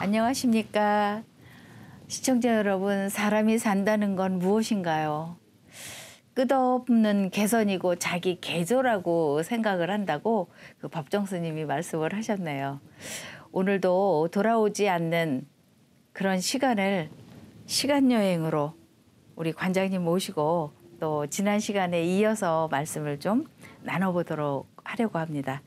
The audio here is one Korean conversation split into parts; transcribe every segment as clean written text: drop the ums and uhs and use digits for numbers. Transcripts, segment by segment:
안녕하십니까. 시청자 여러분, 사람이 산다는 건 무엇인가요? 끝없는 개선이고 자기 개조라고 생각을 한다고 그 법정 스님이 말씀을 하셨네요. 오늘도 돌아오지 않는 그런 시간을 시간여행으로 우리 관장님 모시고 또 지난 시간에 이어서 말씀을 좀 나눠보도록 하려고 합니다.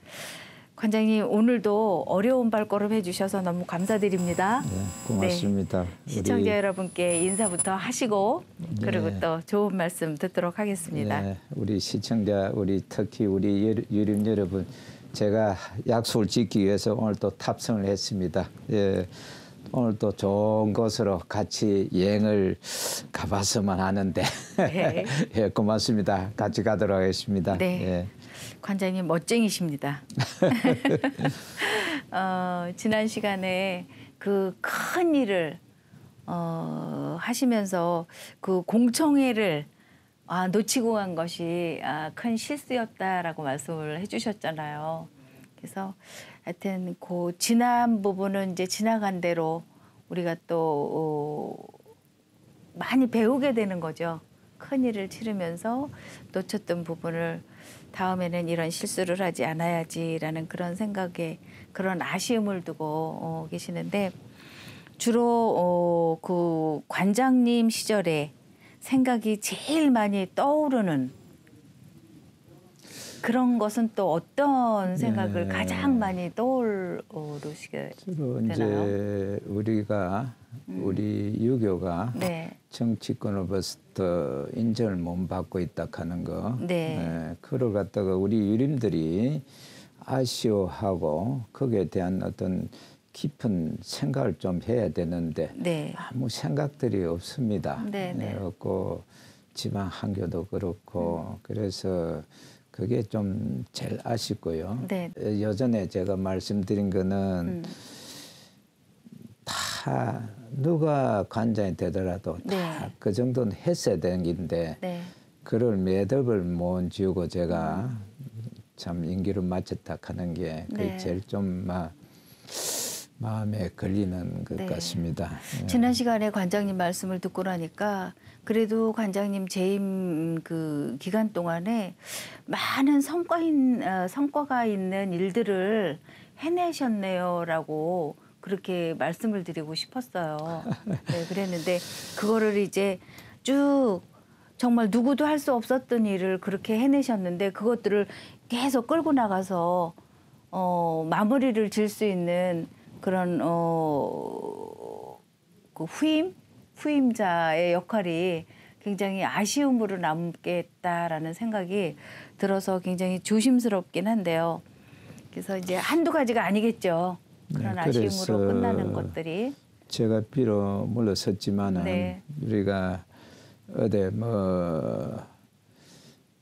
관장님, 오늘도 어려운 발걸음 해주셔서 너무 감사드립니다. 네, 고맙습니다. 네, 시청자 여러분께 인사부터 하시고 그리고 또 좋은 말씀 듣도록 하겠습니다. 네, 우리 시청자, 특히 우리 유림 여러분, 제가 약속을 지키기 위해서 오늘 또 탑승을 했습니다. 예, 오늘 또 좋은 곳으로 같이 여행을 가봤으면 하는데 네. 예, 고맙습니다. 같이 가도록 하겠습니다. 네. 예. 관장님 멋쟁이십니다. 지난 시간에 그 큰 일을 하시면서 그 공청회를 놓치고 간 것이 큰 실수였다라고 말씀을 해주셨잖아요. 그래서 하여튼 그 지난 부분은 이제 지나간 대로 우리가 또 많이 배우게 되는 거죠. 큰 일을 치르면서 놓쳤던 부분을 다음에는 이런 실수를 하지 않아야지라는 그런 생각에 그런 아쉬움을 두고 계시는데 주로 그 관장님 시절에 생각이 제일 많이 떠오르는 그런 것은 또 어떤 생각을 가장 많이 떠오르시게 주로 되나요? 이제 우리가 우리 유교가 네. 정치권으로부터 인정을 못 받고 있다 하는 거, 네. 그걸 갖다가 우리 유림들이 아쉬워하고 거기에 대한 어떤 깊은 생각을 좀 해야 되는데 네. 아무 생각들이 없습니다. 네, 네. 없고 지방 한교도 그렇고 그래서 그게 좀 제일 아쉽고요. 네. 여전에 제가 말씀드린 거는 다 누가 관장이 되더라도 네. 다 그 정도는 했어야 되는 건데 네. 그걸 매듭을 못 지우고 제가 참 임기를 마쳤다 하는 게 그게 네. 제일 좀 마음에 걸리는 것 네. 같습니다. 예. 지난 시간에 관장님 말씀을 듣고 나니까 그래도 관장님 재임 그 기간 동안에 많은 성과가 있는 일들을 해내셨네요라고 그렇게 말씀을 드리고 싶었어요. 네, 그랬는데 그거를 이제 쭉 정말 누구도 할 수 없었던 일을 그렇게 해내셨는데 그것들을 계속 끌고 나가서 마무리를 질 수 있는 그런 그 후임자의 역할이 굉장히 아쉬움으로 남겠다라는 생각이 들어서 굉장히 조심스럽긴 한데요. 그래서 이제 한두 가지가 아니겠죠. 그런 네, 아쉬움으로 끝나는 것들이. 제가 비록 물러섰지만은 네. 우리가 어디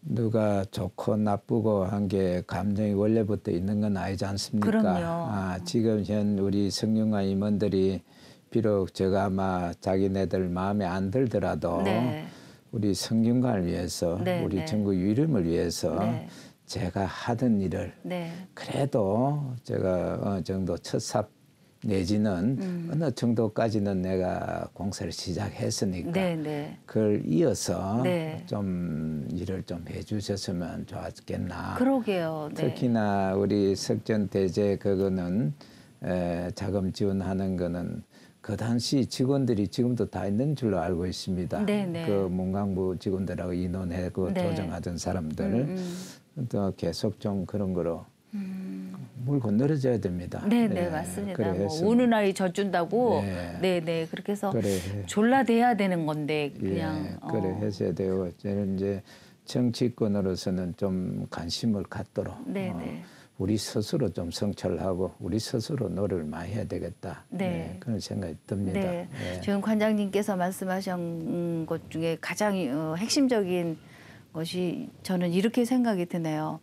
누가 좋고 나쁘고 한 게 감정이 원래부터 있는 건 아니지 않습니까? 그럼요. 지금 현 우리 성령과 임원들이 비록 제가 아마 자기네들 마음에 안 들더라도 네. 우리 성균관을 위해서 네, 우리 네. 전국 유림을 위해서 네. 제가 하던 일을 네. 그래도 제가 어느 정도 첫삽 내지는 어느 정도까지는 내가 공사를 시작했으니까 네, 네. 그걸 이어서 네. 좀 일을 좀 해주셨으면 좋았겠나. 그러게요. 네. 특히나 우리 석전대제 그거는 자금 지원하는 거는 그 당시 직원들이 지금도 다 있는 줄로 알고 있습니다. 네, 네. 그 문광부 직원들하고 의논하고 네. 조정하던 사람들 또 계속 좀 그런 거로 물 건너려줘야 됩니다. 네, 네, 맞습니다. 그래 뭐 했으면. 우는 아이 젖준다고. 네. 네, 네. 그렇게 해서 그래. 졸라대야 되는 건데 그냥. 그래 했어야 되고 저는 이제 정치권으로서는 좀 관심을 갖도록 네, 네. 우리 스스로 좀 성찰하고 우리 스스로 노력을 많이 해야 되겠다. 네. 그런 생각이 듭니다. 네. 네. 지금 관장님께서 말씀하신 것 중에 가장 핵심적인 것이 저는 이렇게 생각이 드네요.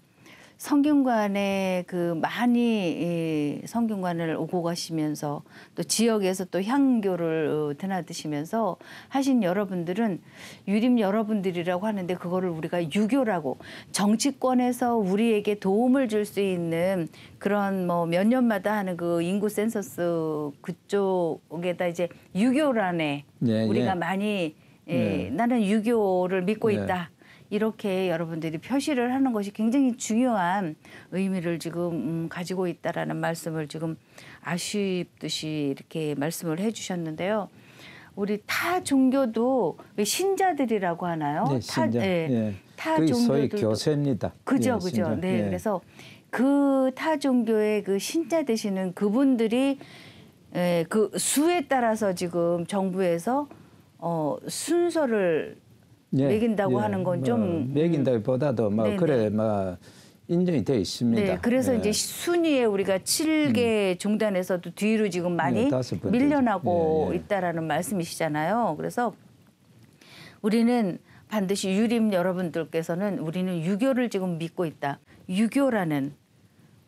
성균관에 그 많이 성균관을 오고 가시면서 또 지역에서 또 향교를 드나드시면서 하신 여러분들은 유림 여러분들이라고 하는데 그거를 우리가 유교라고 정치권에서 우리에게 도움을 줄 수 있는 그런 뭐 몇 년마다 하는 그 인구 센서스 그쪽에다 이제 유교란에 예, 우리가 예. 많이 예. 나는 유교를 믿고 예. 있다. 이렇게 여러분들이 표시를 하는 것이 굉장히 중요한 의미를 지금 가지고 있다라는 말씀을 지금 아쉽듯이 이렇게 말씀을 해주셨는데요. 우리 타 종교도 왜 신자들이라고 하나요? 네, 신자. 예. 타 그게 소위 종교들도 교세입니다. 그죠, 예, 그죠. 신자. 네, 예. 그래서 그 타 종교의 그 신자 되시는 그분들이 그 수에 따라서 지금 정부에서 순서를 예, 매긴다고 예. 하는 건 좀 매긴다기보다도 뭐 네네. 그래 뭐 인정이 되어 있습니다. 네, 그래서 예. 이제 순위에 우리가 7개 종단에서도 뒤로 지금 많이 네, 5번째죠. 밀려나고 예, 예. 있다라는 말씀이시잖아요. 그래서 우리는 반드시 유림 여러분들께서는 우리는 유교를 지금 믿고 있다. 유교라는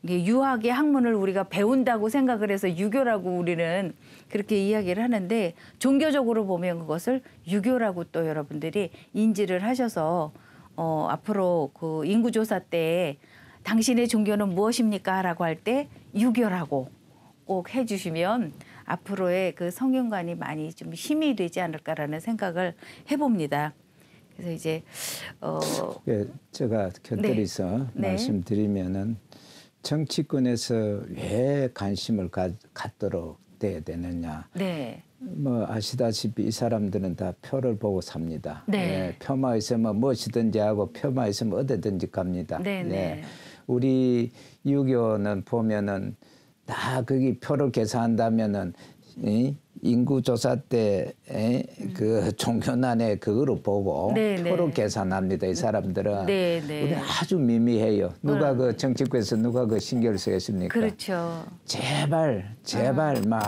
이게 유학의 학문을 우리가 배운다고 생각을 해서 유교라고 우리는 그렇게 이야기를 하는데 종교적으로 보면 그것을 유교라고 또 여러분들이 인지를 하셔서 앞으로 그 인구조사 때 당신의 종교는 무엇입니까? 라고 할 때 유교라고 꼭 해주시면 앞으로의 그 성균관이 많이 좀 힘이 되지 않을까라는 생각을 해봅니다. 그래서 이제 예, 제가 곁들여서 네. 말씀드리면은 정치권에서 왜 관심을 갖도록 돼야 되느냐. 네. 뭐 아시다시피 이 사람들은 다 표를 보고 삽니다. 네. 예, 표만 있으면 무엇이든지 하고 표만 있으면 어디든지 갑니다. 네, 예. 네. 우리 유교는 보면은 다 거기 표를 계산한다면은 인구조사 때 그 종교난에 그거로 보고 네, 표로 네. 계산합니다. 이 사람들은 네, 네. 우리 아주 미미해요. 누가 그 정치권에서 누가 그 신경을 쓰겠습니까? 그렇죠. 제발 막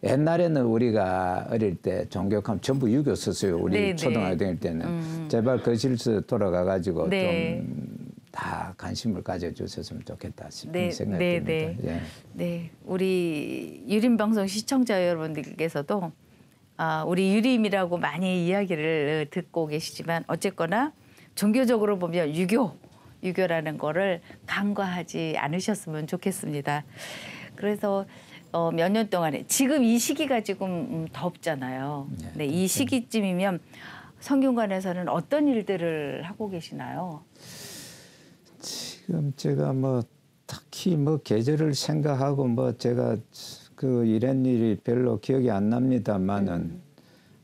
옛날에는 우리가 어릴 때 종교하면 전부 유교 썼어요. 우리 네, 초등학교 다닐 때는 제발 그 실수 돌아가 가지고 네. 좀 다 관심을 가져주셨으면 좋겠다 싶은 네, 생각이 네, 듭니다. 네. 예. 네, 우리 유림방송 시청자 여러분들께서도 우리 유림이라고 많이 이야기를 듣고 계시지만 어쨌거나 종교적으로 보면 유교라는 거를 간과하지 않으셨으면 좋겠습니다. 그래서 몇 년 동안에 지금 이 시기가 지금 덥잖아요. 네, 이 시기쯤이면 성균관에서는 어떤 일들을 하고 계시나요? 지금 제가 뭐 딱히 뭐 계절을 생각하고 뭐 제가 그 이런 일이 별로 기억이 안 납니다만은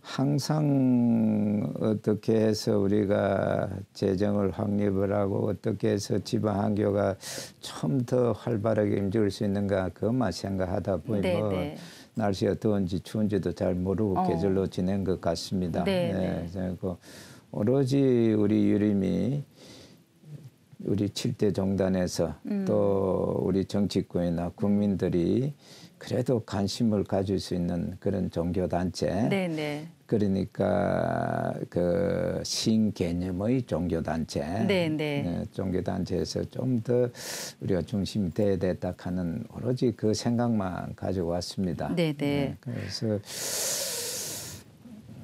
항상 어떻게 해서 우리가 재정을 확립을 하고 어떻게 해서 지방 한교가 좀 더 활발하게 움직일 수 있는가 그것만 생각하다 보니 네, 뭐 네. 날씨가 더운지 추운지도 잘 모르고 계절로 지낸 것 같습니다. 네, 네. 그리고 오로지 우리 유림이 우리 7대 종단에서 또 우리 정치권이나 국민들이 그래도 관심을 가질 수 있는 그런 종교단체. 네네. 그러니까 그 신개념의 종교단체. 네네. 종교단체에서 좀 더 우리가 중심이 돼야 됐다 하는 오로지 그 생각만 가지고 왔습니다. 네네. 그래서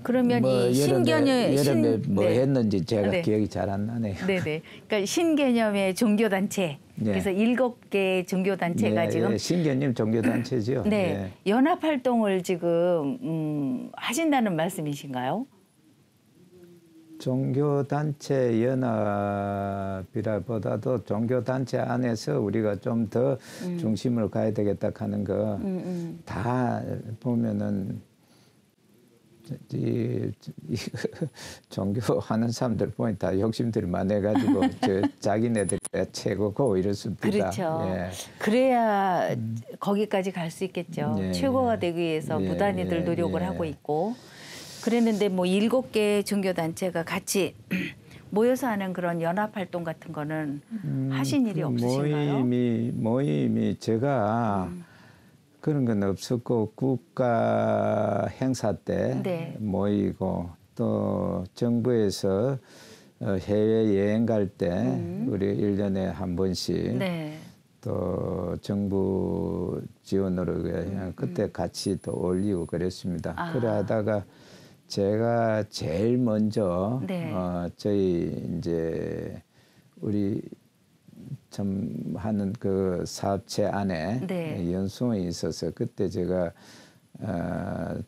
그러면 뭐 이 신개념 여름에 뭐 네. 했는지 제가 네. 기억이 잘 안 나네요. 네네. 그러니까 신개념의 종교단체. 네. 그래서 7개 종교단체가 지금 신개념 종교단체죠. 네, 연합 활동을 지금 하신다는 말씀이신가요? 종교단체 연합이라보다도 종교단체 안에서 우리가 좀 더 중심을 가야 되겠다 하는 거 다 보면은 이 종교하는 사람들 보니 다 욕심들이 많아가지고 자기네들 최고고 이렇습니다. 그렇죠. 예. 그래야 거기까지 갈 수 있겠죠. 예, 최고가 되기 위해서 예, 무단히들 예, 노력을 예. 하고 있고 그랬는데 뭐 7개 종교단체가 같이 모여서 하는 그런 연합 활동 같은 거는 하신 일이 그 없으신가요? 모임이 제가 그런 건 없었고 국가 행사 때 네. 모이고 또 정부에서 해외 여행 갈 때 우리 1년에 한 번씩 네. 또 정부 지원으로 그냥 그때 같이 또 올리고 그랬습니다. 아. 그래 하다가 제가 제일 먼저 네. 저희 이제 우리 참 하는 그 사업체 안에 네. 연수원이 있어서 그때 제가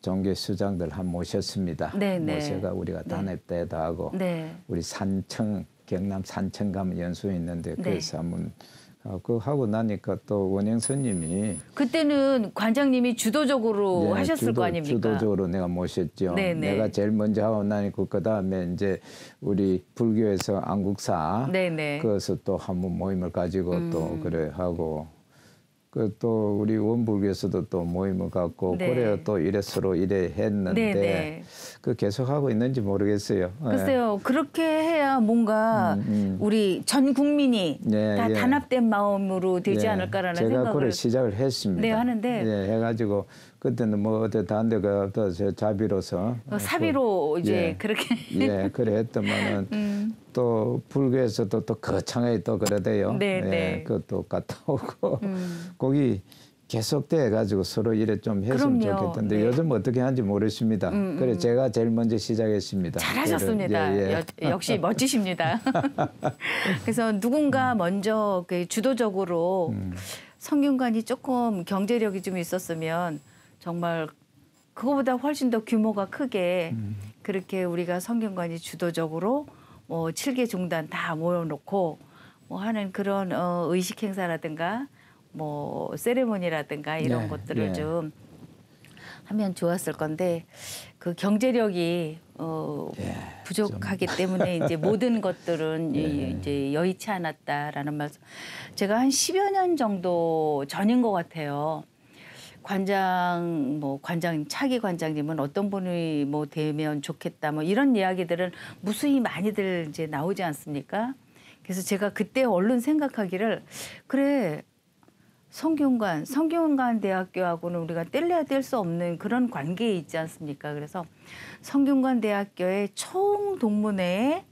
종교 수장들 한 모셨습니다. 네, 네. 모셔가 우리가 네. 단합 때도 하고 네. 우리 산청 경남 산청 가면 연수원 있는데 네. 그래서 한번 그 하고 나니까 또 원영 스님이 그때는 관장님이 주도적으로 예, 하셨을 거 아닙니까? 주도적으로 내가 모셨죠. 네네. 내가 제일 먼저 하고 나니까 그 다음에 이제 우리 불교에서 안국사 네네. 그래서 또 한번 모임을 가지고 또 그래 하고 그 또 우리 원불교에서도 또 모임을 갖고 네. 그래 또 이래 서로 이래 했는데 네네. 그 계속 하고 있는지 모르겠어요. 예. 글쎄요. 그렇게 해야 뭔가 우리 전 국민이 예, 다 예. 단합된 마음으로 되지 예, 않을까라는 제가 생각을 그래 시작을 했습니다. 네, 하는데 예, 해가지고 그때는 뭐 어디 다른 데가 또 자비로서 사비로 이제 예. 그렇게 예, 그래 했더만은 또 불교에서도 또 거창하게 또 그러대요. 네, 예, 네. 그것도 갔다 오고 거기 계속돼 가지고 서로 이래 좀 했으면 그럼요. 좋겠던데 네. 요즘 어떻게 하는지 모르겠습니다. 그래 제가 제일 먼저 시작했습니다. 잘하셨습니다. 예, 예. 역시 멋지십니다. 그래서 누군가 먼저 그 주도적으로 성균관이 조금 경제력이 좀 있었으면 정말 그거보다 훨씬 더 규모가 크게 그렇게 우리가 성균관이 주도적으로 뭐 7개 종단 다 모여놓고 뭐 하는 그런 의식 행사라든가 뭐 세레모니라든가 이런 네, 것들을 네. 좀 하면 좋았을 건데 그 경제력이 부족하기 때문에 이제 모든 것들은 이제 여의치 않았다라는 말씀. 제가 한 10여 년 정도 전인 것 같아요. 차기 관장님은 어떤 분이 뭐 되면 좋겠다 뭐 이런 이야기들은 무수히 많이들 이제 나오지 않습니까? 그래서 제가 그때 얼른 생각하기를 그래 성균관 대학교하고는 우리가 뗄래야 뗄 수 없는 그런 관계에 있지 않습니까? 그래서 성균관 대학교의 총동문회에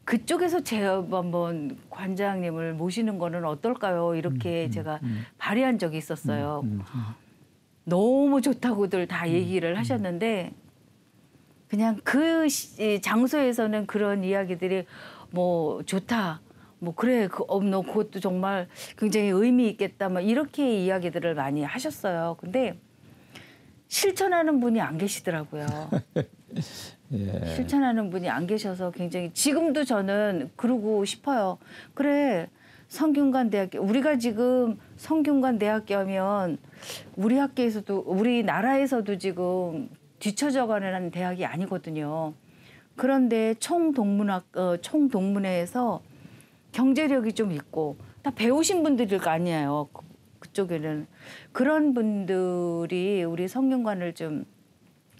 그쪽에서 제가 한번 관장님을 모시는 거는 어떨까요? 이렇게 제가 발의한 적이 있었어요. 너무 좋다고들 다 얘기를 하셨는데 그냥 그 장소에서는 그런 이야기들이 뭐 좋다. 뭐 그래 너 그것도 정말 굉장히 의미 있겠다. 막 이렇게 이야기들을 많이 하셨어요. 근데 실천하는 분이 안 계시더라고요. 예. 실천하는 분이 안 계셔서 굉장히 지금도 저는 그러고 싶어요. 그래 성균관 대학교 우리가 지금 성균관 대학교 하면 우리 학교에서도 우리나라에서도 지금 뒤처져가는 대학이 아니거든요. 그런데 총동문회에서 경제력이 좀 있고 다 배우신 분들일 거 아니에요. 그쪽에는 그런 분들이 우리 성균관을 좀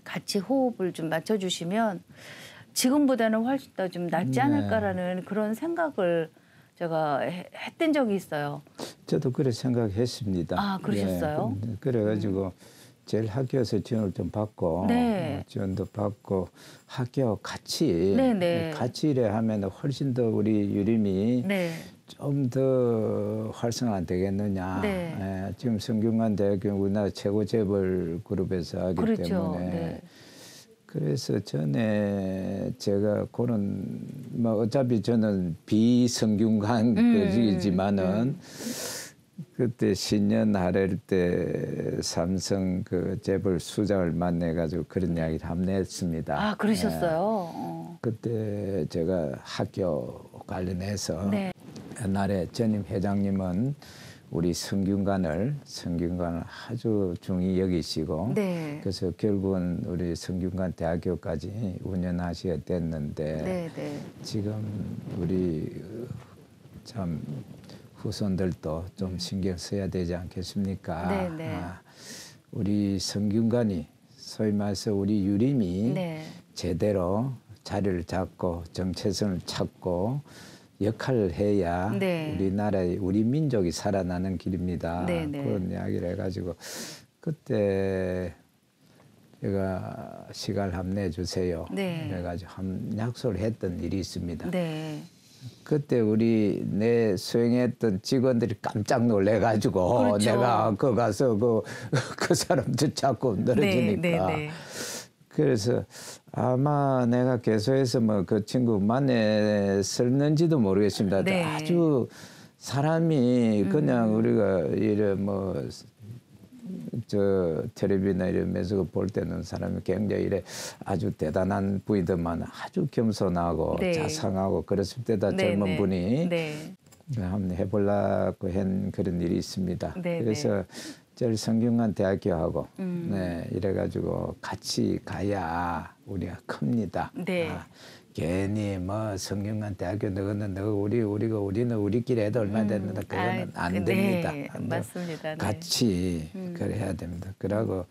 같이 호흡을 좀 맞춰주시면 지금보다는 훨씬 더 좀 낫지 않을까라는 그런 생각을 제가 했던 적이 있어요. 저도 그래 생각했습니다. 아, 그러셨어요? 예, 그래가지고 제일 학교에서 지원을 좀 받고 네. 지원도 받고 학교 같이 네. 같이 일해 하면 훨씬 더 우리 유림이 네. 좀 더 활성화 되겠느냐. 네. 예, 지금 성균관 대학교 우리나라 최고 재벌 그룹에서 하기 그렇죠. 때문에 네. 그래서 전에 제가 그런 뭐 어차피 저는 비성균관 그지만은 그때 신년 할애를 때 삼성 그 재벌 수장을 만나가지고 그런 이야기를 한번 했습니다. 아 그러셨어요. 그때 제가 학교 관련해서 네. 옛날에 전임 회장님은 우리 성균관을 아주 중히 여기시고 네. 그래서 결국은 우리 성균관 대학교까지 운영하시게 됐는데 네. 지금 우리 참 후손들도 좀 신경 써야 되지 않겠습니까? 네. 우리 성균관이 소위 말해서 우리 유림이 네. 제대로 자리를 잡고 정체성을 찾고 역할을 해야 네. 우리나라의 우리 민족이 살아나는 길입니다. 네. 그런 이야기를 해가지고 그때 내가 시간을 한번 내주세요. 네. 그래가지고 한 약속을 했던 일이 있습니다. 네. 그때 내 수행했던 직원들이 깜짝 놀래가지고 그렇죠. 내가 그 가서 그 사람들 자꾸 늘어지니까. 네, 네, 네. 그래서 아마 내가 개소해서 뭐 그 친구 만났을는지도 모르겠습니다. 네. 아주 사람이 그냥 우리가 이래 뭐 저 텔레비나 이런 메서 볼 때는 사람이 굉장히 이래 아주 대단한 분이더만 아주 겸손하고 네. 자상하고 그랬을 때다 네, 젊은 네. 분이 네. 한번 해보려고 한 그런 일이 있습니다. 네, 그래서 제일 성균관 대학교하고 네, 이래가지고 같이 가야 우리가 큽니다. 네. 괜히 뭐 성균관 대학교 너는 우리는 우리끼리 해도 얼마 됐는데 그거는 안 됩니다. 네, 안 돼요. 맞습니다. 네. 같이 그래야 됩니다. 그러고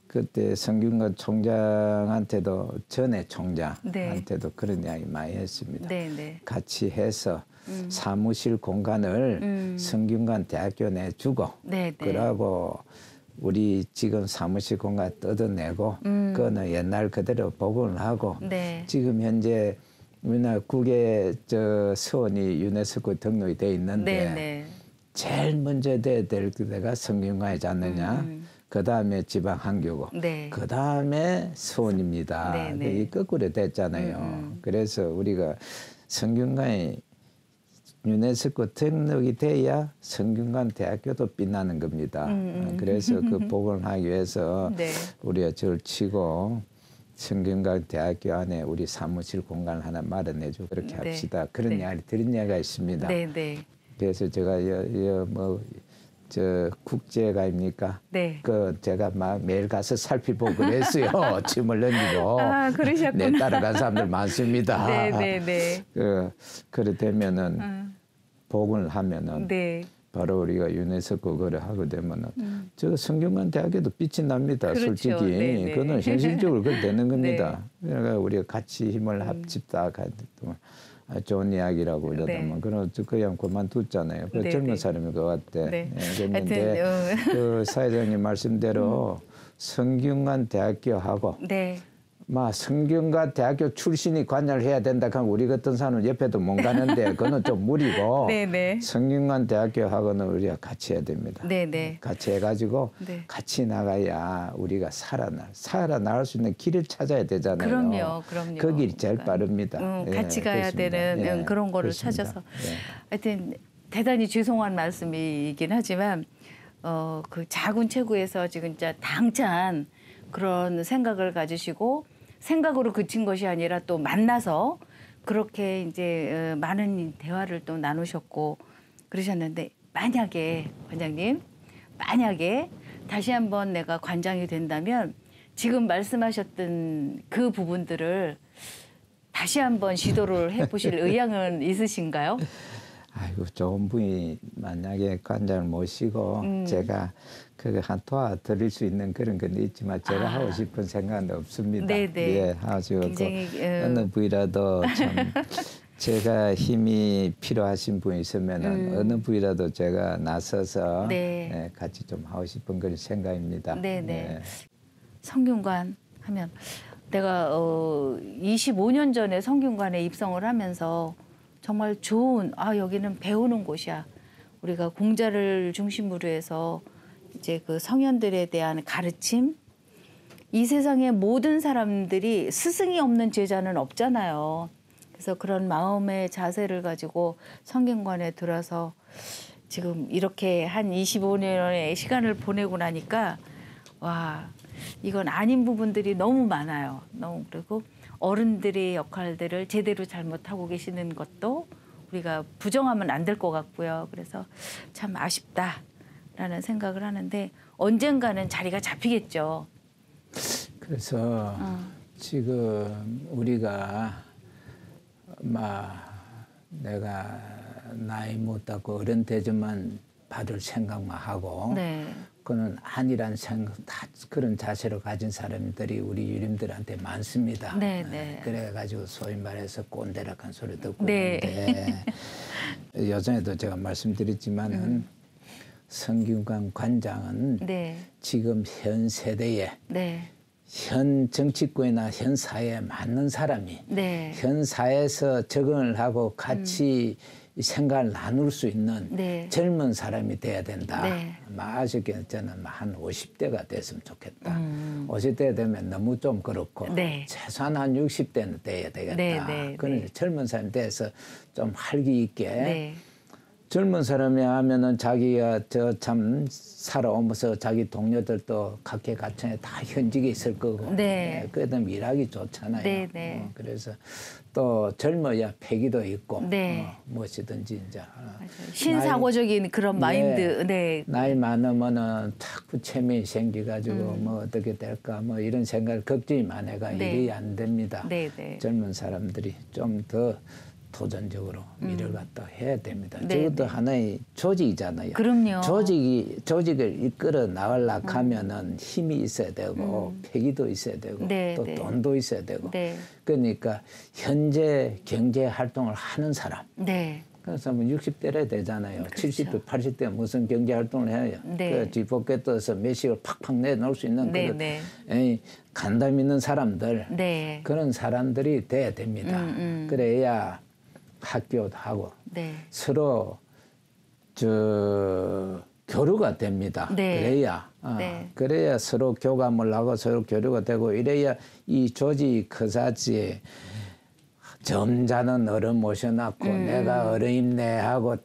그때 성균관 총장한테도 전에 총장한테도 그런 이야기 많이 했습니다. 네, 네. 같이 해서 사무실 공간을 성균관 대학교 내주고 네, 네. 그러고 우리 지금 사무실 공간 뜯어내고 그거는 옛날 그대로 복원을 하고 네. 지금 현재 우리나라 국외 서원이 유네스코 등록이 돼 있는데 네, 네. 제일 먼저 돼야 될 데가 성균관이지 않느냐. 그 다음에 지방학교고, 네. 그 다음에 서원입니다. 네, 네. 이 거꾸로 됐잖아요. 그래서 우리가 성균관이 유네스코 등록이 돼야 성균관 대학교도 빛나는 겁니다. 그래서 그 복원하기 위해서 네. 우리가 절치고 성균관 대학교 안에 우리 사무실 공간을 하나 마련해주고 그렇게 네. 합시다. 그런 네. 이야기를 들은 이야기가 있습니다. 네, 네. 그래서 제가 국제가입니까? 네. 제가 막 매일 가서 살피고 그랬어요. 짐을 던지고. 아, 그러셨구나. 내 따라간 사람들 많습니다. 네, 네, 네. 그래 되면은 복원을 하면은 네. 바로 우리가 유네스코 그거를 하게 되면은 저 성균관 대학에도 빛이 납니다. 그렇죠. 솔직히 네, 네. 그거는 현실적으로 그렇게 되는 겁니다. 그러니까 우리가 같이 힘을 합치다 좋은 이야기라고 이러더만 네. 그럼 그냥 그만뒀잖아요. 그 네, 젊은 네. 사람인 것 같아. 네. 그랬는데 하여튼, 그 사회자님 말씀대로 성균관 대학교하고 네. 성균관 대학교 출신이 관여를 해야 된다 하면 우리 같은 사람은 옆에도 못 가는데 그거는 좀 무리고 네, 네. 성균관 대학교하고는 우리가 같이 해야 됩니다. 네, 네. 같이 해가지고 네. 같이 나가야 우리가 살아날 수 있는 길을 찾아야 되잖아요. 그럼요. 그 길이 제일 빠릅니다. 같이 가야 그렇습니다. 되는 그런 거를 그렇습니다. 찾아서. 예. 하여튼 대단히 죄송한 말씀이긴 하지만 그 작은 체구에서 지금 진짜 당찬 그런 생각을 가지시고 생각으로 그친 것이 아니라 또 만나서 그렇게 이제 많은 대화를 또 나누셨고 그러셨는데 만약에 관장님 다시 한번 내가 관장이 된다면 지금 말씀하셨던 그 부분들을 다시 한번 시도를 해보실 의향은 있으신가요? 아이고 좋은 분이 만약에 관장을 모시고 제가 그거 한 도와드릴 수 있는 그런 건 있지만 제가 하고 싶은 생각은 없습니다. 네네. 예, 아주 굉장히, 어느 분이라도 참 제가 힘이 필요하신 분이 있으면은 어느 분이라도 제가 나서서 네. 예, 같이 좀 하고 싶은 그런 생각입니다. 네네. 예. 성균관 하면 내가 25년 전에 성균관에 입성을 하면서 정말 좋은 여기는 배우는 곳이야. 우리가 공자를 중심으로 해서 이제 그 성현들에 대한 가르침. 이 세상의 모든 사람들이 스승이 없는 제자는 없잖아요. 그래서 그런 마음의 자세를 가지고 성균관에 들어서 지금 이렇게 한 25년의 시간을 보내고 나니까 와 이건 아닌 부분들이 너무 많아요. 그리고 어른들의 역할들을 제대로 잘못하고 계시는 것도 우리가 부정하면 안 될 것 같고요. 그래서 참 아쉽다라는 생각을 하는데 언젠가는 자리가 잡히겠죠. 그래서 지금 우리가 내가 나이 못하고 어른 되지만 받을 생각만 하고 네. 그는 아니란 생각 다 그런 자세로 가진 사람들이 우리 유림들한테 많습니다. 네, 네. 그래가지고 소위 말해서 꼰대락한 소리 듣고 네. 있는데 예전에도 제가 말씀드렸지만은 성균관 관장은 네. 지금 현 세대에 네. 현 정치권이나 현 사회에 맞는 사람이 네. 현 사회에서 적응을 하고 같이 생각을 나눌 수 있는 네. 젊은 사람이 돼야 된다. 네. 아쉽게 저는 한 50대가 됐으면 좋겠다. 50대 되면 너무 좀 그렇고 네. 최소한 한 60대는 돼야 되겠다. 네, 네, 그런 네. 젊은 사람이 돼서 좀 활기 있게 네. 젊은 사람이 하면은 자기가 저 참 살아오면서 자기 동료들도 각계각층에 다 현직에 있을 거고, 네. 그래도 일하기 좋잖아요. 네, 네. 그래서 또 젊어야 패기도 있고, 네. 무엇이든지 이제 신사고적인 그런 마인드. 네. 나이 많으면은 자꾸 체면이 생겨가지고 뭐 어떻게 될까 뭐 이런 생각을 걱정이 많아가 네. 일이 안 됩니다. 네, 네. 젊은 사람들이 좀 더 도전적으로 일을 갖다 해야 됩니다. 네, 저것도 네. 하나의 조직이잖아요. 그럼요. 조직을 이끌어 나가려고 하면은 힘이 있어야 되고 패기도 있어야 되고 네, 또 네. 돈도 있어야 되고 네. 그러니까 현재 경제 활동을 하는 사람 네. 그래서 뭐 60대래 되잖아요. 그렇죠. 70대, 80대 무슨 경제 활동을 해요. 네. 그 뒷포켓 떠서 매식을 팍팍 내놓을 수 있는 네, 그런 네. 간담 있는 사람들 네. 그런 사람들이 돼야 됩니다. 그래야 학교도 하고 네. 서로 교류가 됩니다. 네. 그래야 네. 그래야 서로 교감을 하고 서로 교류가 되고 이래야 이 조직 그사지에 점잖은 어른 모셔놨고 내가 어른임네 하고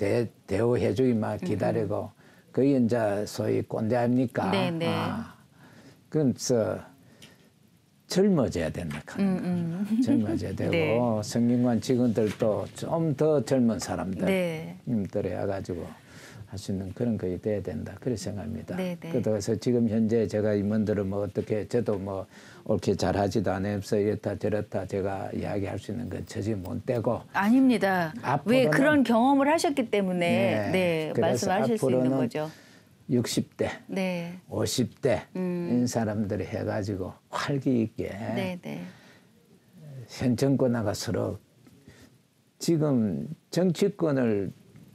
대우해주기만 기다리고 그게 이제 소위 꼰대 아닙니까? 네, 네. 그래서 젊어져야 된다. 젊어져야 되고 네. 성균관 직원들도 좀 더 젊은 사람들 네. 들에 와가지고 할 수 있는 그런 것이 돼야 된다. 그렇게 생각합니다. 네, 네. 그래서 지금 현재 제가 임원들을 뭐 어떻게 저도 뭐 옳게 잘하지도 않아서 이렇다 저렇다 제가 이야기할 수 있는 건 저지 못 되고 아닙니다. 왜 앞으로는- 그런 경험을 하셨기 때문에 네, 그래서 말씀하실 수 있는 앞으로는 거죠. 60대, 네. 50대 인 사람들이 해가지고 활기 있게 네, 네. 현 정권하고 서로 지금 정치권을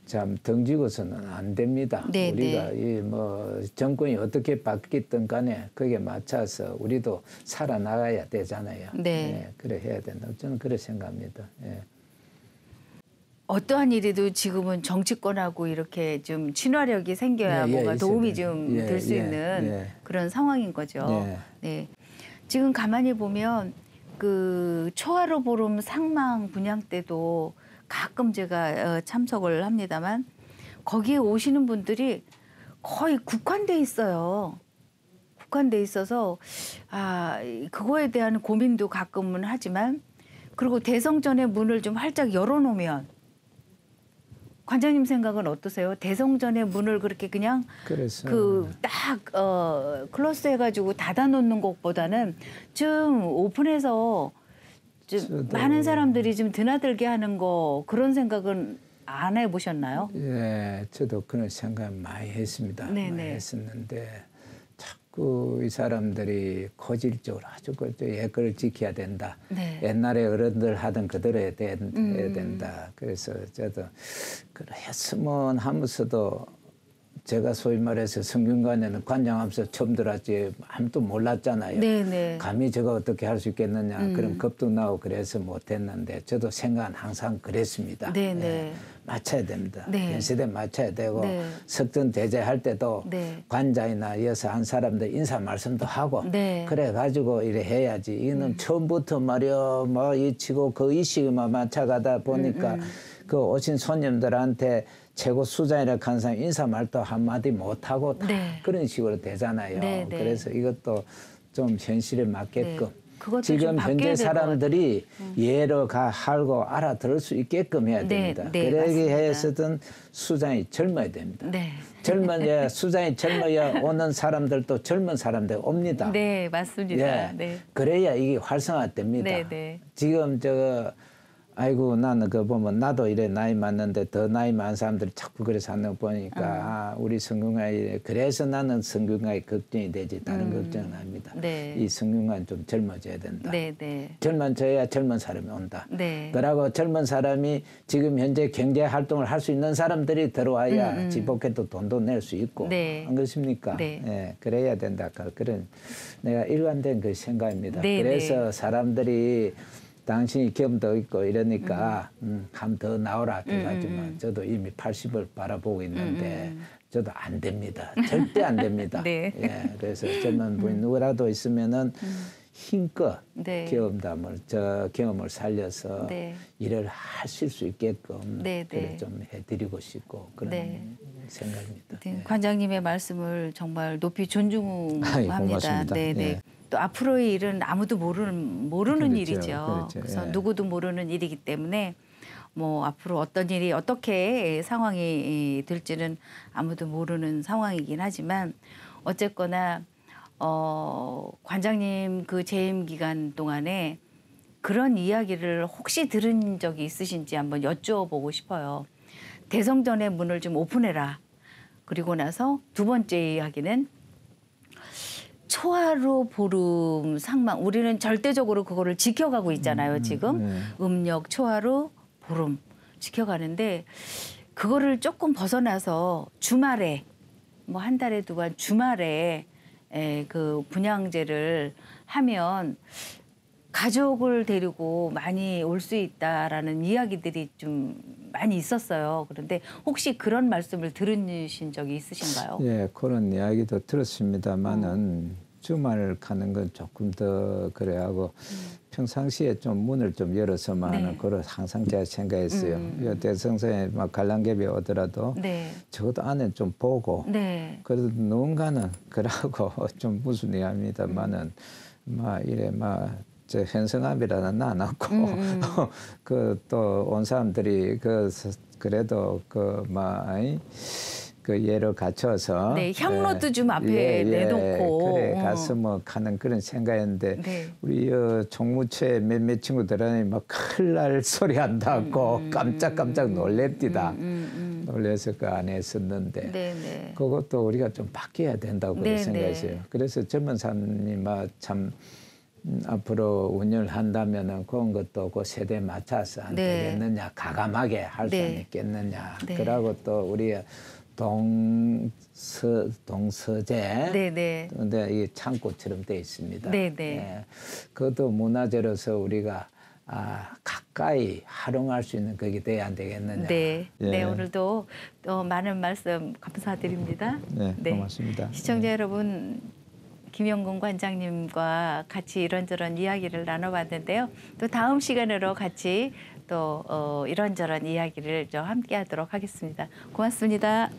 참 등지고서는 안 됩니다. 네, 우리가 이 뭐 정권이 어떻게 바뀌든 간에 거기에 맞춰서 우리도 살아나가야 되잖아요. 네. 그래 해야 된다. 저는 그렇게 생각합니다. 예. 어떠한 일이도 지금은 정치권하고 이렇게 좀 친화력이 생겨야 예, 예, 뭔가 있어야 도움이 돼요. 좀 예, 될 수 예, 있는 예. 그런 상황인 거죠. 예. 네. 지금 가만히 보면 그 초하루 보름 상망 분향 때도 가끔 제가 참석을 합니다만 거기에 오시는 분들이 거의 국한돼 있어요. 국한돼 있어서 그거에 대한 고민도 가끔은 하지만 그리고 대성전의 문을 좀 활짝 열어놓으면 관장님 생각은 어떠세요? 대성전의 문을 그렇게 그냥 그래서 클로스 해가지고 닫아놓는 것보다는 좀 오픈해서 좀 저도- 많은 사람들이 좀 드나들게 하는 거 그런 생각은 안 해보셨나요? 예, 저도 그런 생각 많이 했습니다. 네네. 많이 했었는데 자꾸 이 사람들이 고질적으로 아주 예거를 지켜야 된다. 네. 옛날에 어른들 하던 그대로 해야 된다. 그래서 저도 그래 했으면 하면서도 제가 소위 말해서 성균관에는 관장하면서 처음 들어왔지 아무도 몰랐잖아요. 네네. 감히 제가 어떻게 할 수 있겠느냐 그런 겁도 나고 그래서 못했는데 저도 생각은 항상 그랬습니다. 네네. 예, 맞춰야 됩니다. 네. 현 시대에 맞춰야 되고 네. 석전 대제할 때도 네. 관장이나 이어서 한 사람들 인사 말씀도 하고 네. 그래 가지고 이래 해야지. 이는 처음부터 말이야 뭐 이치고 그 이식만 맞춰가다 보니까 그 오신 손님들한테 최고 수장이라 한 사람 인사 말도 한마디 못하고 다 네. 그런 식으로 되잖아요. 네, 네. 그래서 이것도 좀 현실에 맞게끔 네. 그것도 지금 좀 바뀌어야 현재 될것 사람들이 예로 할고 알아들을 수 있게끔 해야 네, 됩니다. 네, 그러기 맞습니다. 위해서든 수장이 젊어야 됩니다. 네. 젊어야 수장이 젊어야 오는 사람들도 젊은 사람들 옵니다. 네, 맞습니다. 예. 네. 그래야 이게 활성화됩니다. 네, 네. 지금 아이고 나는 그거 보면 나도 이래 나이 많는데 더 나이 많은 사람들이 자꾸 그래서 하는 거 보니까 아, 우리 성균관이 이래. 그래서 나는 성균관이 걱정이 되지 다른 걱정은 아닙니다. 네. 이 성균관 좀 젊어져야 된다. 네, 네. 젊어져야 젊은 사람이 온다. 네. 그러고 젊은 사람이 지금 현재 경제 활동을 할 수 있는 사람들이 들어와야 지복해도 돈도 낼 수 있고 네. 안 그렇습니까? 네. 예, 그래야 된다. 그런 내가 일관된 그 생각입니다. 네, 그래서 사람들이 당신이 경험도 있고 이러니까 한 더 나오라 그러지만 저도 이미 80을 바라보고 있는데 저도 안 됩니다. 절대 안 됩니다. 네. 예, 그래서 젊은 분이 누구라도 있으면은 힘껏 네. 경험을 살려서 네. 일을 하실 수 있게끔 네, 그래 네. 좀 해드리고 싶고 그런 네. 생각입니다. 네, 예. 관장님의 말씀을 정말 높이 존중합니다. 아이, 고맙습니다. 네, 네. 예. 또 앞으로의 일은 아무도 모르는 그렇죠, 일이죠. 그렇죠. 그래서 예. 누구도 모르는 일이기 때문에 뭐 앞으로 어떤 일이 어떻게 상황이 될지는 아무도 모르는 상황이긴 하지만 어쨌거나 관장님 그 재임 기간 동안에 그런 이야기를 혹시 들은 적이 있으신지 한번 여쭤보고 싶어요. 대성전의 문을 좀 오픈해라. 그리고 나서 두 번째 이야기는 초하루 보름 상망. 우리는 절대적으로 그거를 지켜가고 있잖아요. 지금 음력 초하루 보름 지켜가는데 그거를 조금 벗어나서 주말에 뭐 한 달에 두 번 주말에 그 분향제를 하면 가족을 데리고 많이 올 수 있다라는 이야기들이 좀 많이 있었어요. 그런데 혹시 그런 말씀을 들으신 적이 있으신가요? 예, 그런 이야기도 들었습니다만은 주말 가는 건 조금 더 그래 하고 평상시에 좀 문을 좀 열어서만 네. 그걸 항상 제가 생각했어요. 요 대성사에 막 관람객이 오더라도 네. 적어도 안에 좀 보고 네. 그래도 누군가는 그러고 좀 무슨 이야기입니다만은 막 이래 막 저 현성암이라는 안 왔고 그 또 온 사람들이 그래도 그 예를 갖춰서 네, 향로도 좀 앞에 내놓고. 그래 가서 뭐 가는 그런 생각인데 네. 우리 총무처에 몇몇 친구들은 막 큰일 날 소리 한다고 깜짝깜짝 놀랬디다. 놀래서 그 안에 있었는데 네, 네. 그것도 우리가 좀 바뀌어야 된다고 그렇게 네, 생각했어요. 네. 그래서 젊은 사람이 참 앞으로 운영을 한다면은 그런 것도 그 세대에 맞춰서 안 네. 되겠느냐, 가감하게 할 수 네. 있겠느냐. 네. 그러고 또 우리 동서재. 네네. 근데 이게 창고처럼 돼 있습니다. 네네. 예. 그것도 문화재로서 우리가 가까이 활용할 수 있는 그게 돼야 안 되겠느냐. 네. 예. 네, 오늘도 또 많은 말씀 감사드립니다. 네, 고맙습니다. 시청자 여러분, 김영근 관장님과 같이 이런저런 이야기를 나눠봤는데요. 또 다음 시간으로 같이 또 이런저런 이야기를 좀 함께 하도록 하겠습니다. 고맙습니다.